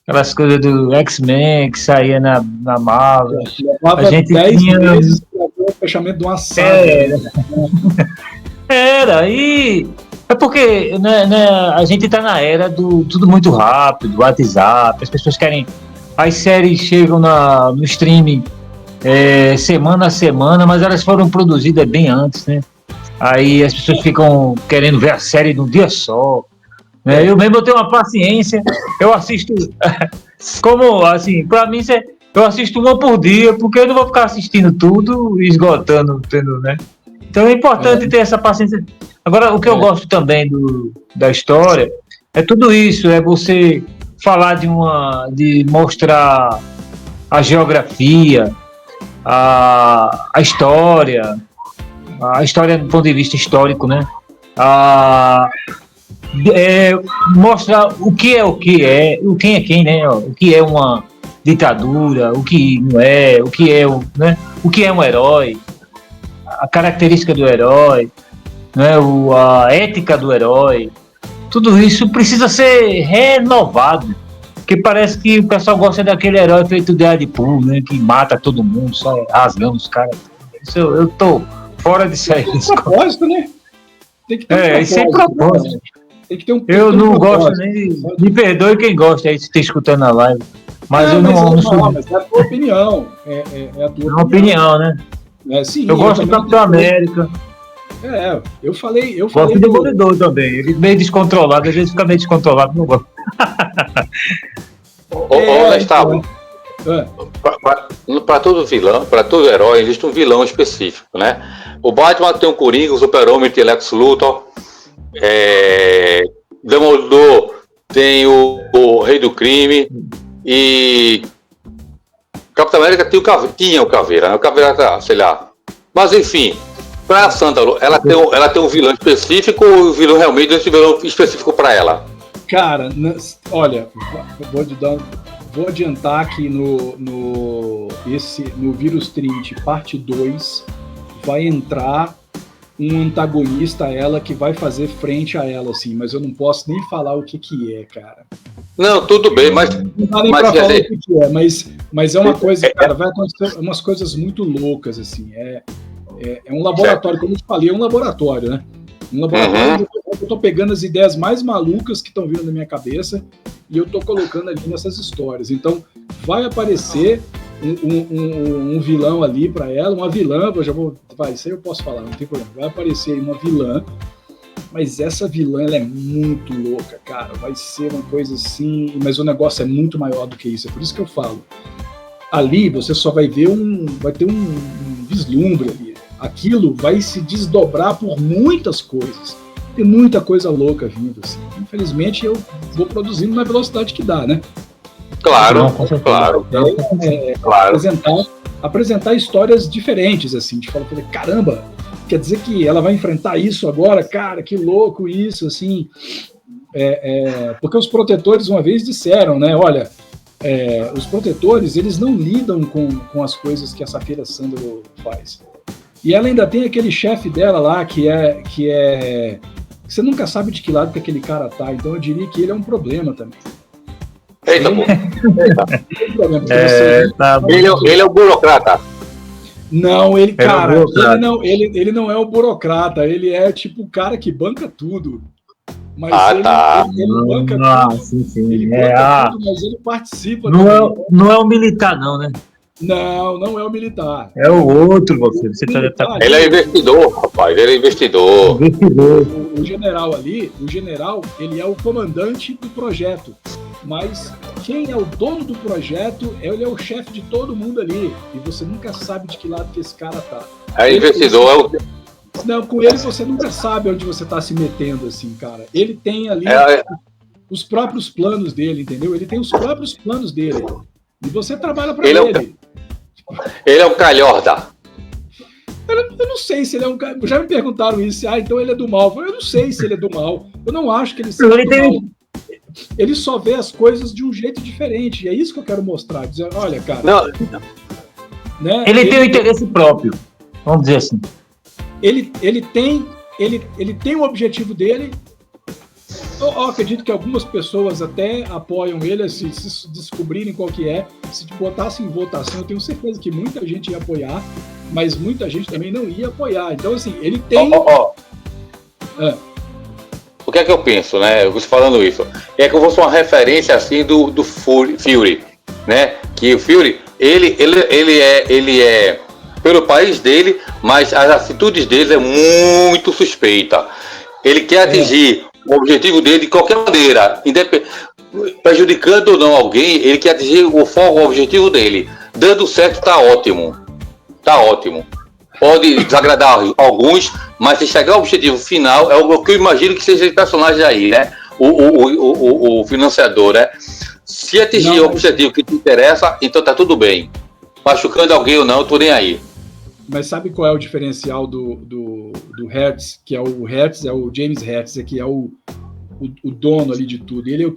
aquelas coisas do X-Men que saía na mala. A gente 10 tinha meses para o fechamento de uma saga. E é porque né, a gente está na era do tudo muito rápido, WhatsApp, as pessoas querem. As séries chegam no streaming semana a semana, mas elas foram produzidas bem antes, né? Aí as pessoas ficam querendo ver a série num dia só. Né? Eu mesmo tenho uma paciência, eu assisto, como assim, pra mim eu assisto uma por dia, porque eu não vou ficar assistindo tudo e esgotando, né? Então é importante ter essa paciência. Agora, o que eu gosto também da história é tudo isso, é você falar de mostrar a geografia, a história do ponto de vista histórico, né? Mostrar o que é, quem é quem, né? O que é uma ditadura, o que não é, o que é um herói, a característica do herói, né? A ética do herói. Tudo isso precisa ser renovado, porque parece que o pessoal gosta daquele herói feito de Deadpool, né? Que mata todo mundo, só rasgando os caras. Isso eu tô fora disso aí. Tem propósito, né? Tem que ter isso é propósito. Tem que ter eu não gosto nem me perdoe quem gosta aí de estar escutando a live, mas eu não sou. Mas é a tua opinião. É a tua opinião, né? Sim, eu gosto do Capitão América. Eu falei. Gosto do Demolidor também. Ele meio descontrolado, às vezes fica meio descontrolado, não gosto. Gustavo, para todo vilão, para todo herói, existe um vilão específico, né? O Batman tem o Coringa, o Super-Homem tem Lex Luthor, Demolidor tem o Rei do Crime e Capitão América tinha o Caveira, né? O Caveira tá, sei lá. Mas enfim, para a Sandra, ela tem um vilão específico ou o vilão realmente tem um vilão específico para ela? Cara, olha, vou adiantar que no Vírus Trinity parte 2 vai entrar um antagonista a ela que vai fazer frente a ela, assim, mas eu não posso nem falar o que é, cara. Não, tudo bem, mas... Não dá nem pra falar o que é, mas é uma coisa, cara, vai acontecer umas coisas muito loucas, assim, é um laboratório, como eu te falei, é um laboratório, né? Um laboratório onde eu tô pegando as ideias mais malucas que estão vindo na minha cabeça e eu tô colocando ali nessas histórias. Então, vai aparecer um vilão ali para ela, uma vilã, isso aí eu posso falar, não tem problema. Vai aparecer uma vilã, mas essa vilã, ela é muito louca, cara. Vai ser uma coisa assim, mas o negócio é muito maior do que isso. É por isso que eu falo. Ali você só vai ver vai ter um vislumbre ali. Aquilo vai se desdobrar por muitas coisas. Tem muita coisa louca vindo, assim. Infelizmente, eu vou produzindo na velocidade que dá, né? Claro, claro. Apresentar histórias diferentes, assim. De falar, caramba, quer dizer que ela vai enfrentar isso agora? Cara, que louco isso, assim. Porque os protetores uma vez disseram, né? Olha, os protetores, eles não lidam com as coisas que a Safira Sandro faz. E ela ainda tem aquele chefe dela lá que você nunca sabe de que lado que aquele cara tá, então eu diria que ele é um problema também. Eita, pô. Tá ele é o burocrata. Não, ele não é o burocrata, ele é tipo o cara que banca tudo. Mas ele banca tudo. Sim. Ele banca tudo, mas ele participa. Não é o militar, não, né? Não é o militar. É o outro, você tá... Ele é investidor, rapaz, ele é investidor. O general, ele é o comandante do projeto. Mas quem é o dono do projeto, ele é o chefe de todo mundo ali. E você nunca sabe de que lado que esse cara tá. Investidor. Não, com ele você nunca sabe onde você tá se metendo, assim, cara. Ele tem ali os próprios planos dele, entendeu? Ele tem os próprios planos dele. E você trabalha para ele. Ele é um calhorda. Eu não sei se ele é um cara. Já me perguntaram isso. Então ele é do mal. Eu não sei se ele é do mal. Eu não acho que ele seja do mal. Ele só vê as coisas de um jeito diferente. E é isso que eu quero mostrar. Dizer, olha, cara. Não. Né, ele tem um interesse próprio. Vamos dizer assim. Ele tem o objetivo dele. Eu acredito que algumas pessoas até apoiam ele, se descobrirem qual que é. Se botassem em votação, eu tenho certeza que muita gente ia apoiar, mas muita gente também não ia apoiar. Então, assim, ele tem... O que é que eu penso, né? Você falando isso. É que eu vou ser uma referência, assim, do Fury, né? Que o Fury, ele é pelo país dele, mas as atitudes dele é muito suspeita. Ele quer atingir o objetivo dele de qualquer maneira, prejudicando ou não alguém, ele quer atingir o foco, o objetivo dele. Dando certo, tá ótimo. Tá ótimo. Pode desagradar alguns, mas se chegar ao objetivo final, é o que eu imagino que seja esse personagem aí, né? O financiador, né? Se atingir o objetivo que te interessa, então tá tudo bem. Machucando alguém ou não, eu tô nem aí. Mas sabe qual é o diferencial do Hertz, que é o Hertz, é o James Hertz, que é o dono ali de tudo, ele é o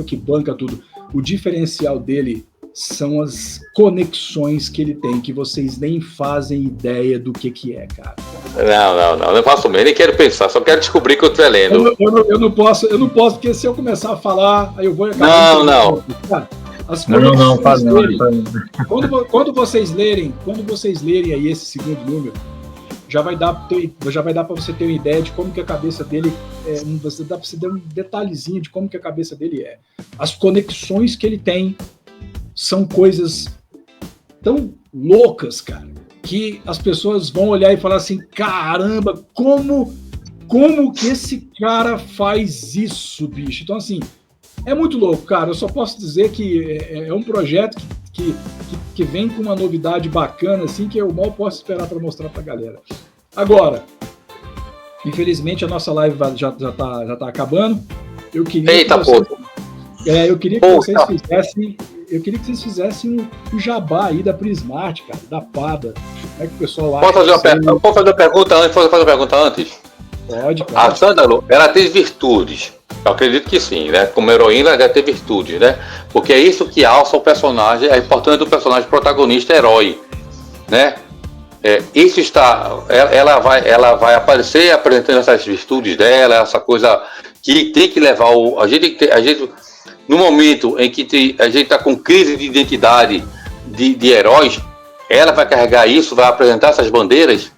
que banca tudo. O diferencial dele são as conexões que ele tem, que vocês nem fazem ideia do que é, cara. Não faço mesmo, nem quero pensar, só quero descobrir que eu tô lendo. Eu não posso, porque se eu começar a falar, aí eu vou acabar... Não. Cara, as não faz não. Quando vocês lerem aí esse segundo número, já vai dar para você ter uma ideia de como que a cabeça dele dá para você ter um detalhezinho de como que a cabeça dele é. As conexões que ele tem são coisas tão loucas, cara, que as pessoas vão olhar e falar assim, caramba, como que esse cara faz isso, bicho? Então, assim, é muito louco, cara. Eu só posso dizer que é um projeto que vem com uma novidade bacana, assim, que eu mal posso esperar para mostrar pra galera. Agora, infelizmente, a nossa live já tá acabando. Eu queria Eu queria que vocês fizessem. Eu queria que vocês fizessem o jabá aí da Prismart, cara, da Pada. Como é que o pessoal acha? Posso fazer uma pergunta antes? Pode. A Sândalo, ela tem virtudes. Eu acredito que sim, né? Como heroína, ela deve ter virtudes, né? Porque é isso que alça o personagem, é importante do personagem protagonista herói, né? Isso está, ela vai aparecer apresentando essas virtudes dela, essa coisa que tem que levar a gente no momento em que a gente está com crise de identidade de heróis, ela vai carregar isso, vai apresentar essas bandeiras.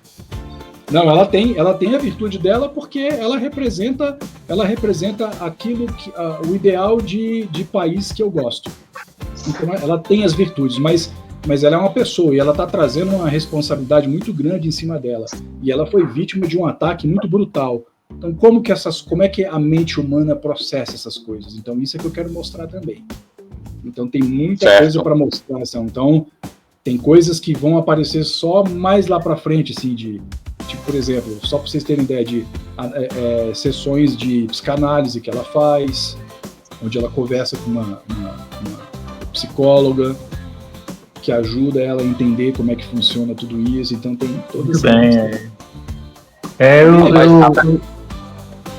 Não, ela tem a virtude dela porque ela representa aquilo o ideal de país que eu gosto. Então ela tem as virtudes, mas ela é uma pessoa e ela está trazendo uma responsabilidade muito grande em cima dela. E ela foi vítima de um ataque muito brutal. Então como é que a mente humana processa essas coisas? Então isso é que eu quero mostrar também. Então tem muita coisa para mostrar. Então tem coisas que vão aparecer só mais lá para frente, assim, tipo, por exemplo, só para vocês terem ideia de sessões de psicanálise que ela faz, onde ela conversa com uma psicóloga que ajuda ela a entender como é que funciona tudo isso. Então tem toda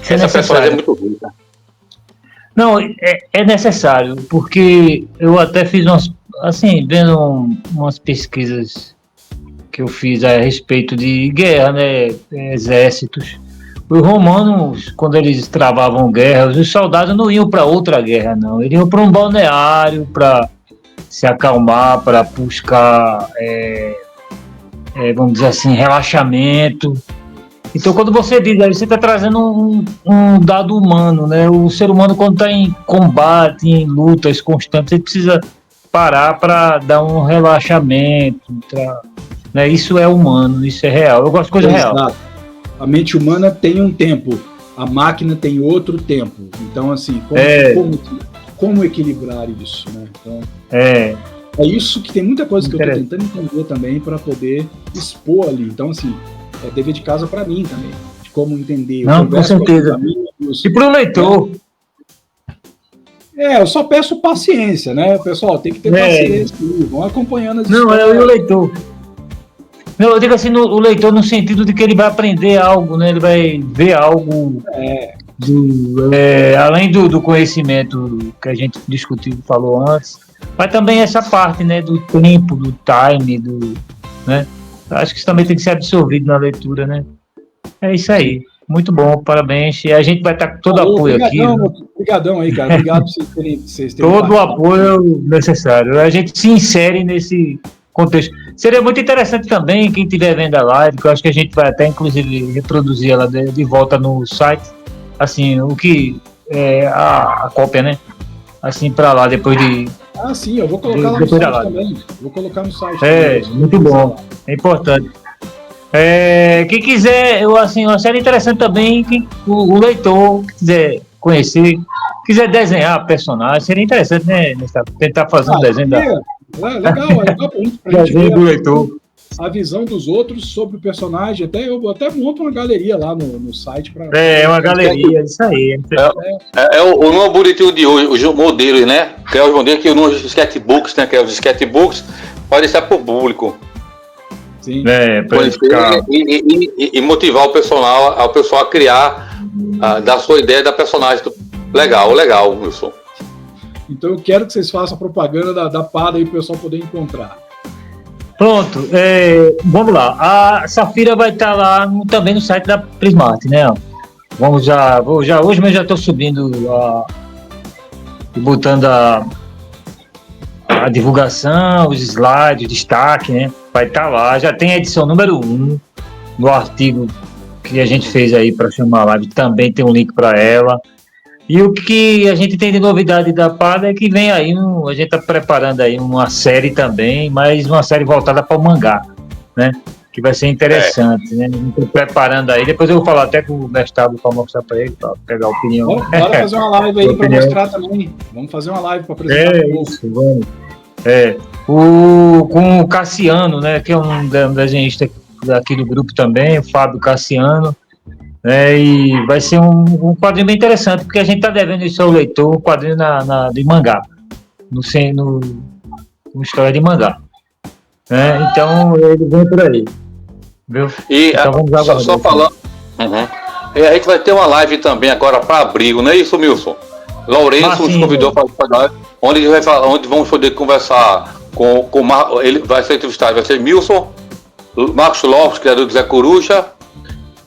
essa personagem é muito rica. Não, é necessário, porque eu até fiz vendo umas pesquisas que eu fiz a respeito de guerra, né, exércitos. Os romanos, quando eles travavam guerras, os soldados não iam para outra guerra, não. Eles iam para um balneário para se acalmar, para buscar, vamos dizer assim, relaxamento. Então, quando você diz, aí você está trazendo um dado humano, né? O ser humano, quando está em combate, em lutas constantes, ele precisa parar para dar um relaxamento, né? Isso é humano, isso é real. Eu gosto de coisa real. A mente humana tem um tempo, a máquina tem outro tempo. Então, assim, como equilibrar isso, né? Então, é isso que tem muita coisa que eu estou tentando entender também para poder expor ali. Então, assim, é dever de casa para mim também, de como entender. Não, com certeza. E para o leitor. Eu só peço paciência, né? Pessoal, tem que ter paciência. Vão acompanhando as histórias. Não, o leitor. Não, eu digo assim, o leitor no sentido de que ele vai aprender algo, né? Ele vai ver algo além do conhecimento que a gente discutiu, falou antes, mas também essa parte, né, do tempo, do time, né? Acho que isso também tem que ser absorvido na leitura, né? É isso aí. Muito bom, parabéns. E a gente vai estar com todo o apoio aqui. Obrigadão aí, cara. Obrigado por vocês terem todo o apoio necessário. A gente se insere nesse contexto. Seria muito interessante também, quem estiver vendo a live, que eu acho que a gente vai até, inclusive, reproduzir ela de volta no site, assim, o que é a cópia, né? Assim, para lá, depois de... sim, eu vou colocar lá no site também. Vou colocar no site. Muito bom. É importante. Quem quiser, eu acharia interessante também que o leitor que quiser conhecer, quiser desenhar personagem, seria interessante, né? Tentar fazer um desenho legal pra gente desenho do leitor. A visão dos outros sobre o personagem. Eu até monto uma galeria lá no site. Uma galeria, isso aí. O nome bonitinho de hoje, os modelos, né? Que é os modelos que nos sketchbooks, né? Que é os sketchbooks, pode ser para o público. Sim. E motivar o pessoal a criar, da sua ideia da personagem. Legal, Wilson. Então eu quero que vocês façam a propaganda da Pada aí para o pessoal poder encontrar. Pronto, vamos lá. A Safira vai estar lá também no site da Prismart, né? Hoje mesmo já estou subindo e botando a divulgação, os slides, o destaque, né? Vai estar lá, já tem a edição número 1 do artigo que a gente fez aí para chamar a live, também tem um link para ela. E o que a gente tem de novidade da Pada é que vem aí, a gente está preparando aí uma série também, mas uma série voltada para o mangá, né? Que vai ser interessante, né? Estou preparando aí, depois eu vou falar até com o Mestre para mostrar para ele, para pegar a opinião. Bora fazer uma live aí para mostrar também. Vamos fazer uma live para apresentar. Isso, vamos. Com o Cassiano, né? Que é um desenhista aqui do grupo também, o Fábio Cassiano. E vai ser um quadrinho bem interessante, porque a gente está devendo isso ao leitor, um quadrinho de mangá, com história de mangá. Então, ele vem por aí. Viu? E então, vamos só falando. E a gente vai ter uma live também agora para abril, não é isso, Milson? Lourenço nos convidou para live, onde vamos poder conversar com ele vai ser entrevistado, vai ser Milson, Marcos Lopes, criador do Zé Coruja,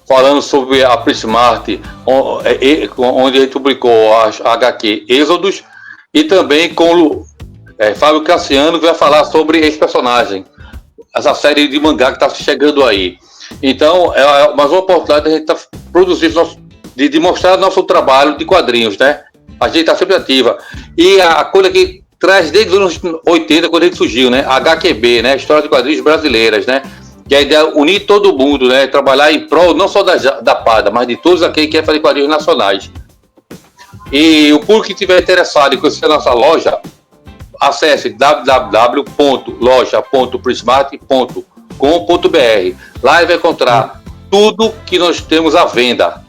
falando sobre a Prismart, onde a gente publicou a HQ Êxodos, e também com Fábio Cassiano, que vai falar sobre esse personagem, essa série de mangá que está chegando aí. Então, é mais uma oportunidade de a gente produzir, de mostrar nosso trabalho de quadrinhos, né? A gente está sempre ativa. E a coisa que traz desde os anos 80, quando a gente surgiu, né? HQB, né? História de Quadrinhos Brasileiras, né? Que a ideia é unir todo mundo, né? Trabalhar em prol não só da PADA, mas de todos aqueles que querem fazer quadrinhos nacionais. E o público que estiver interessado em conhecer a nossa loja, acesse www.loja.prismart.com.br. Lá vai encontrar tudo que nós temos à venda,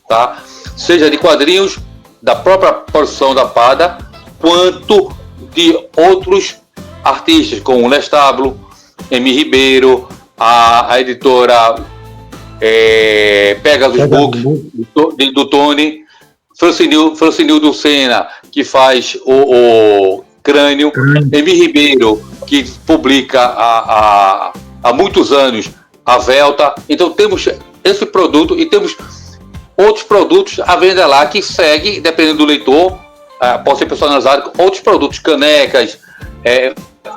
tá? Seja de quadrinhos da própria produção da PADA, quanto de outros artistas, como o Lestablo, Emi Ribeiro, a editora Pegasus Books, do Tony, Francinildo Senna, que faz o Crânio, Emi Ribeiro, que publica há muitos anos a Velta. Então temos esse produto e temos outros produtos à venda lá que segue, dependendo do leitor, pode ser personalizado com outros produtos, canecas,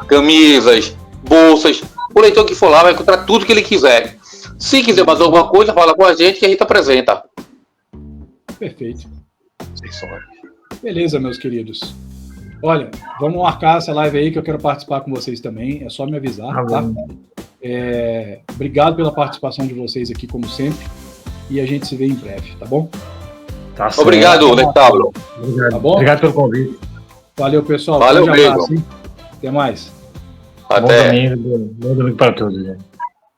camisas, bolsas. O leitor que for lá vai encontrar tudo que ele quiser. Se quiser mais alguma coisa, fala com a gente que a gente apresenta. Perfeito. Beleza, meus queridos. Olha, vamos marcar essa live aí que eu quero participar com vocês também. É só me avisar, tá? Obrigado pela participação de vocês aqui, como sempre. E a gente se vê em breve, tá bom? Tá certo. Obrigado, Lestablo. Tá bom? Obrigado pelo convite. Valeu, pessoal. Valeu mesmo. Até mais. Até. Bom domingo para todos.